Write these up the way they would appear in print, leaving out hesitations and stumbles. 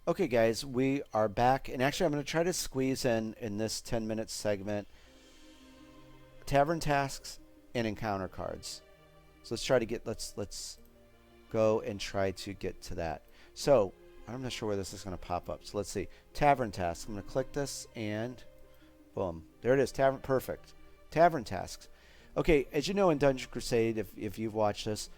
Okay, guys, we are back, and actually, I'm going to try to squeeze in this 10-minute segment tavern tasks and encounter cards. So let's try to get let's go and try to get to that. So I'm not sure where this is going to pop up. So let's see tavern tasks. I'm going to click this and boom, there it is. Tavern, perfect. Tavern tasks. Okay, as you know in Dungeon Crusade, if you've watched this,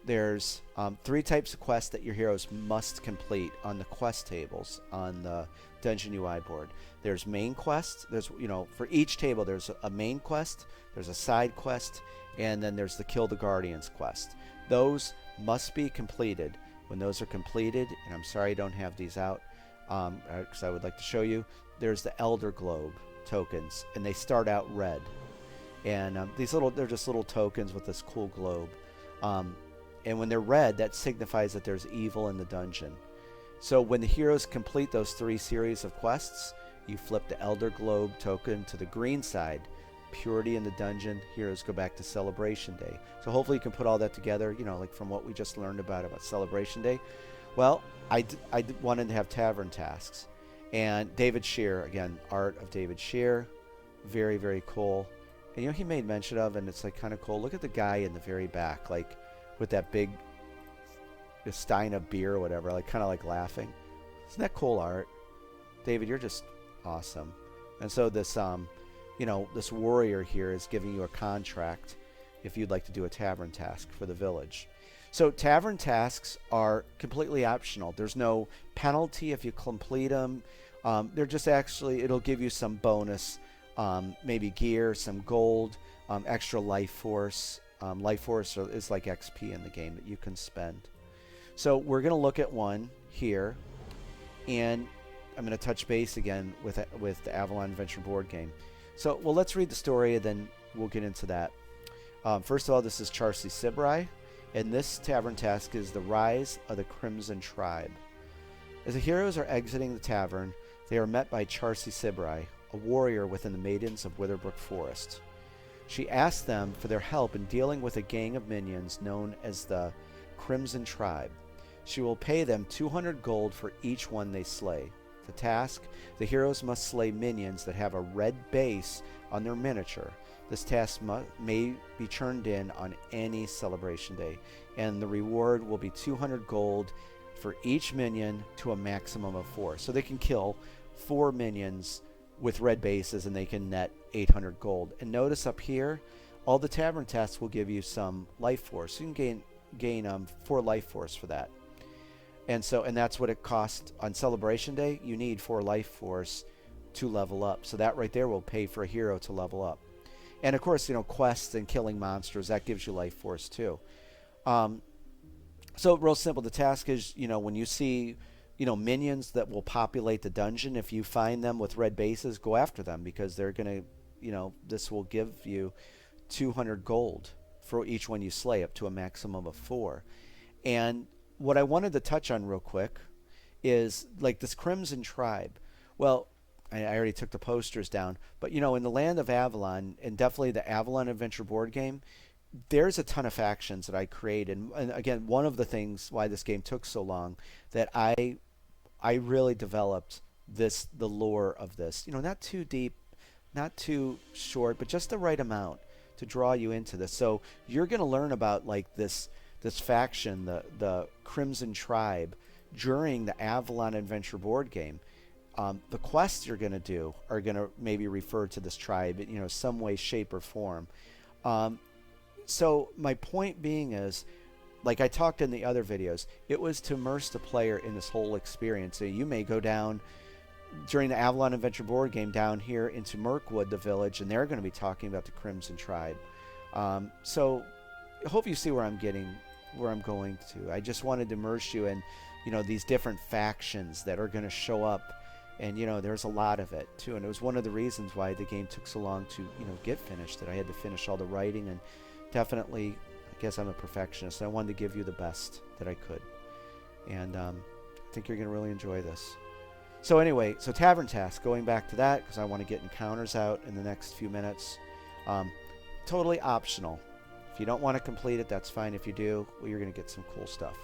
there's three types of quests that your heroes must complete on the quest tables on the Dungeon UI board. There's main quests. There's for each table there's a main quest, there's a side quest, and then there's the Kill the Guardians quest. Those must be completed. When those are completed, and I'm sorry I don't have these out because I would like to show you. There's the Elder Globe tokens, and they start out red. And they're just little tokens with this cool globe. And when they're red, that signifies that there's evil in the dungeon. So when the heroes complete those three series of quests, you flip the Elder Globe token to the green side. Purity in the dungeon, heroes go back to Celebration Day. So hopefully you can put all that together, like from what we just learned about Celebration Day. Well, I wanted to have tavern tasks. And David Shear, again, art of David Shear, very, very cool. And he made mention of, and it's like kind of cool. Look at the guy in the very back, like with that big stein of beer or whatever, like kind of like laughing. Isn't that cool art? David, you're just awesome. And so this, this warrior here is giving you a contract if you'd like to do a tavern task for the village. So tavern tasks are completely optional. There's no penalty if you complete them. They're just it'll give you some bonus. Maybe gear, some gold, extra life force. Life force is like XP in the game that you can spend. So we're going to look at one here, and I'm going to touch base again with the Avalon Adventure board game. So, let's read the story, and then we'll get into that. First of all, this is Charcy Sibrai, and this tavern task is the Rise of the Crimson Tribe. As the heroes are exiting the tavern, they are met by Charcy Sibrai, a warrior within the Maidens of Witherbrook Forest. She asks them for their help in dealing with a gang of minions known as the Crimson Tribe. She will pay them 200 gold for each one they slay. The task: the heroes must slay minions that have a red base on their miniature. This task may be turned in on any celebration day, and the reward will be 200 gold for each minion to a maximum of 4. So they can kill 4 minions with red bases, and they can net 800 gold. And notice up here, all the tavern tasks will give you some life force. You can gain 4 life force for that. And that's what it costs on Celebration Day. You need 4 life force to level up. So that right there will pay for a hero to level up. And of course, quests and killing monsters, that gives you life force too. So real simple. The task is, when you see minions that will populate the dungeon, if you find them with red bases, go after them, because they're going to, this will give you 200 gold for each one you slay, up to a maximum of 4. And what I wanted to touch on real quick is like this Crimson Tribe. Well, I already took the posters down, but in the land of Avalon, and definitely the Avalon Adventure board game, there's a ton of factions that I created. And again, one of the things why this game took so long, that I really developed the lore of this. Not too deep, not too short, but just the right amount to draw you into this. So you're going to learn about like this faction, the Crimson Tribe, during the Avalon Adventure board game. The quests you're going to do are going to maybe refer to this tribe in some way, shape, or form. So my point being is, like I talked in the other videos, it was to immerse the player in this whole experience. So you may go down during the Avalon Adventure board game down here into Mirkwood, the village, and they're going to be talking about the Crimson Tribe. So I hope you see where I'm going to. I just wanted to immerse you in, these different factions that are going to show up. And, there's a lot of it, too. And it was one of the reasons why the game took so long to, get finished, that I had to finish all the writing. And definitely, I guess I'm a perfectionist. I wanted to give you the best that I could. And I think you're going to really enjoy this. So anyway, Tavern Task, going back to that, because I want to get encounters out in the next few minutes. Totally optional. If you don't want to complete it, that's fine. If you do, well, you're going to get some cool stuff.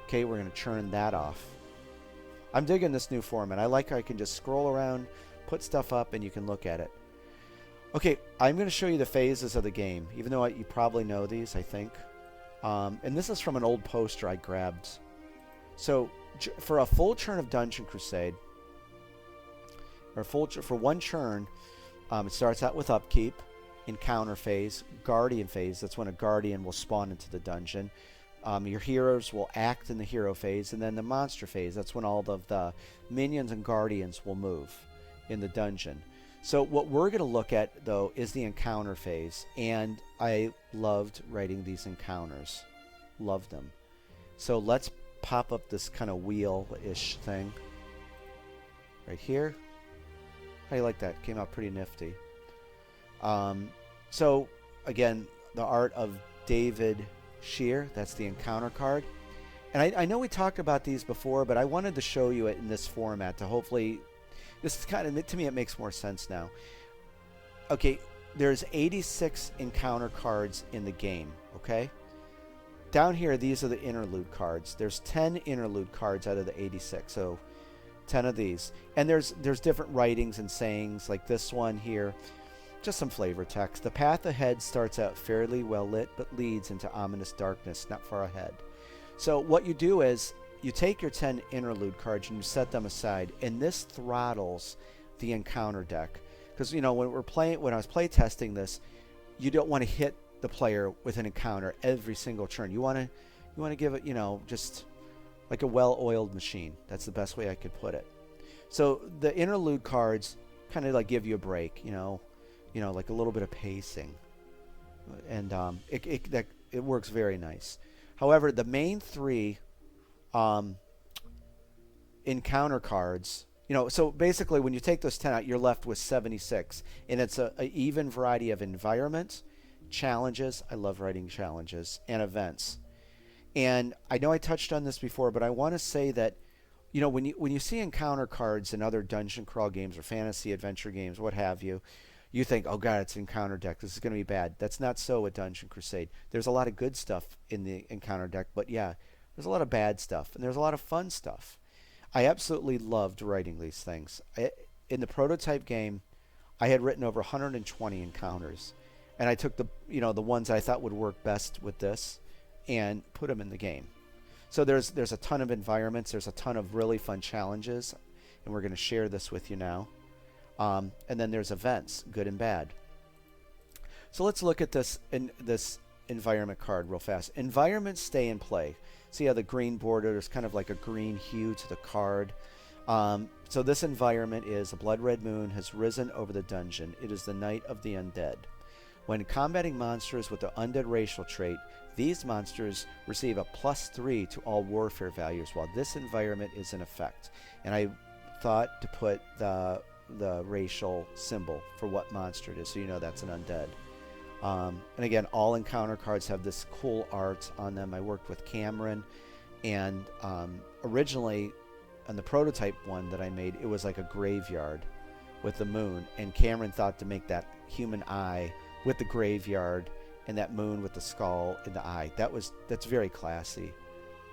Okay, we're going to churn that off. I'm digging this new format. I like how I can just scroll around, put stuff up, and you can look at it. Okay, I'm going to show you the phases of the game, even though you probably know these, I think. And this is from an old poster I grabbed. So for a full turn of Dungeon Crusade, or for one turn, it starts out with upkeep, encounter phase, guardian phase. That's when a guardian will spawn into the dungeon. Your heroes will act in the hero phase, and then the monster phase. That's when all of the minions and guardians will move in the dungeon. So what we're going to look at, though, is the encounter phase. And I loved writing these encounters. Loved them. So let's pop up this kind of wheel-ish thing right here. How do you like that? Came out pretty nifty. So, again, the art of David Shear. That's the encounter card. And I know we talked about these before, but I wanted to show you it in this format to hopefully... This is kind of, to me, it makes more sense now. Okay, there's 86 encounter cards in the game, okay? Down here, these are the interlude cards. There's 10 interlude cards out of the 86, so 10 of these. And there's different writings and sayings, like this one here. Just some flavor text. The path ahead starts out fairly well lit, but leads into ominous darkness not far ahead. So what you do is, you take your 10 interlude cards and you set them aside, and this throttles the encounter deck. Because, you know, when I was play testing this, you don't want to hit the player with an encounter every single turn. You want to give it, you know, just like a well-oiled machine. That's the best way I could put it. So the interlude cards kind of like give you a break, you know, like a little bit of pacing, and it works very nice. However, the main three encounter cards, you know, so basically when you take those 10 out, you're left with 76, and it's a even variety of environments, challenges. I love writing challenges, and events. And I know I touched on this before, but I want to say that, you know, when you see encounter cards in other dungeon crawl games or fantasy adventure games, what have you, you think, oh god, it's an encounter deck, this is going to be bad. That's not so with Dungeon Crusade. There's a lot of good stuff in the encounter deck, but yeah, there's a lot of bad stuff, and there's a lot of fun stuff. I absolutely loved writing these things. In the prototype game, I had written over 120 encounters, and I took the ones I thought would work best with this and put them in the game. So there's a ton of environments, there's a ton of really fun challenges, and we're going to share this with you now. And then there's events, good and bad. So let's look at this environment card real fast. Environments stay in play. See how the green border, there's kind of like a green hue to the card. So this environment is a blood red moon has risen over the dungeon. It is the night of the undead. When combating monsters with the undead racial trait, these monsters receive a +3 to all warfare values while this environment is in effect. And I thought to put the racial symbol for what monster it is, so you know that's an undead. And again, all encounter cards have this cool art on them. I worked with Cameron, and originally on the prototype one that I made, it was like a graveyard with the moon, and Cameron thought to make that human eye with the graveyard and that moon with the skull in the eye. That's very classy.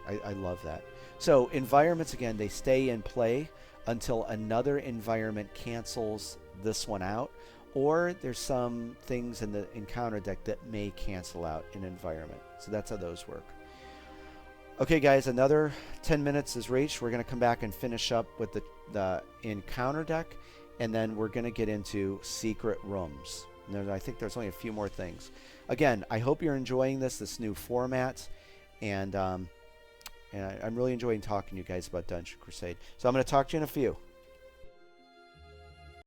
I love that. So environments, again, they stay in play until another environment cancels this one out, or there's some things in the encounter deck that may cancel out an environment. So that's how those work. Okay, guys, another 10 minutes is reached. We're going to come back and finish up with the encounter deck, and then we're going to get into secret rooms. I think there's only a few more things. Again, I hope you're enjoying this new format, and I'm really enjoying talking to you guys about Dungeon Crusade. So I'm going to talk to you in a few.